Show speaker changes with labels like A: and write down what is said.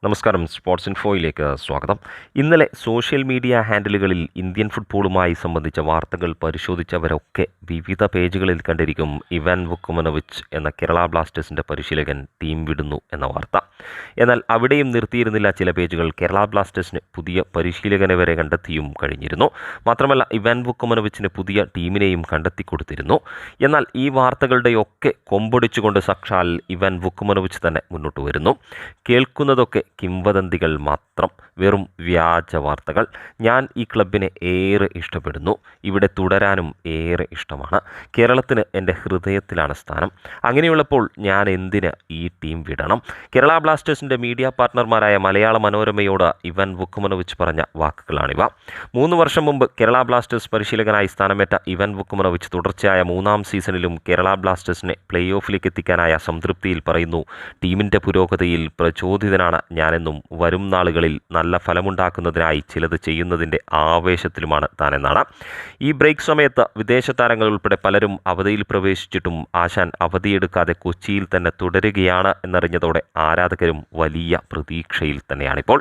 A: നമസ്കാരം, സ്പോർട്സ് ഇൻഫോയിലേക്ക് സ്വാഗതം. ഇന്നലെ സോഷ്യൽ മീഡിയ ഹാൻഡിലുകളിൽ ഇന്ത്യൻ ഫുട്ബോളുമായി സംബന്ധിച്ച വാർത്തകൾ പരിശോധിച്ചവരൊക്കെ വിവിധ പേജുകളിൽ കണ്ടിരിക്കും ഇവാൻ വുക്കുമനോവിച്ച് എന്ന കേരള ബ്ലാസ്റ്റേഴ്സിൻ്റെ പരിശീലകൻ ടീം വിടുന്നു എന്ന വാർത്ത. എന്നാൽ അവിടെയും നിർത്തിയിരുന്നില്ല ചില പേജുകൾ. കേരള ബ്ലാസ്റ്റേഴ്സിന് പുതിയ പരിശീലകനെ വരെ കണ്ടെത്തിയും കഴിഞ്ഞിരുന്നു. മാത്രമല്ല, ഇവാൻ വുക്കുമനോവിച്ചിന് പുതിയ ടീമിനെയും കണ്ടെത്തിക്കൊടുത്തിരുന്നു. എന്നാൽ ഈ വാർത്തകളുടെയൊക്കെ കൊമ്പൊടിച്ചുകൊണ്ട് സാക്ഷാൽ ഇവാൻ വുക്കുമനോവിച്ച് തന്നെ മുന്നോട്ട് വരുന്നു. കേൾക്കുന്നതൊക്കെ കിംവദന്തികൾ മാത്രം, വെറും വ്യാജ വാർത്തകൾ. ഞാൻ ഈ ക്ലബിനെ ഏറെ ഇഷ്ടപ്പെടുന്നു, ഇവിടെ തുടരാനും ഏറെ ഇഷ്ടമാണ്, കേരളത്തിന് എൻ്റെ ഹൃദയത്തിലാണ് സ്ഥാനം. അങ്ങനെയുള്ളപ്പോൾ ഞാൻ എന്തിന് ഈ ടീം വിടണം? കേരള ബ്ലാസ്റ്റേഴ്സിൻ്റെ മീഡിയ പാർട്ട്ണർമാരായ മലയാള മനോരമയോട് ഇവാൻ വുക്കുമനോവിച്ച് പറഞ്ഞ വാക്കുകളാണിവ. 3 വർഷം മുമ്പ് കേരള ബ്ലാസ്റ്റേഴ്സ് പരിശീലകനായി സ്ഥാനമേറ്റ ഇവാൻ വുക്കുമനോവിച്ച് തുടർച്ചയായ 3ാം സീസണിലും കേരള ബ്ലാസ്റ്റേഴ്സിനെ പ്ലേ ഓഫിലേക്ക് എത്തിക്കാനായ സംതൃപ്തിയിൽ പറയുന്നു, ടീമിൻ്റെ പുരോഗതിയിൽ പ്രചോദിതനാണ് ഞാനെന്നും വരും നാളുകളിൽ നല്ല ഫലമുണ്ടാക്കുന്നതിനായി ചിലത് ചെയ്യുന്നതിൻ്റെ ആവേശത്തിലുമാണ് താനെന്നാണ്. ഈ ബ്രേക്ക് സമയത്ത് വിദേശ താരങ്ങൾ ഉൾപ്പെടെ പലരും അവധിയിൽ പ്രവേശിച്ചിട്ടും ആശാൻ അവധിയെടുക്കാതെ കൊച്ചിയിൽ തന്നെ തുടരുകയാണ് എന്നറിഞ്ഞതോടെ ആരാധകരും വലിയ പ്രതീക്ഷയിൽ തന്നെയാണിപ്പോൾ.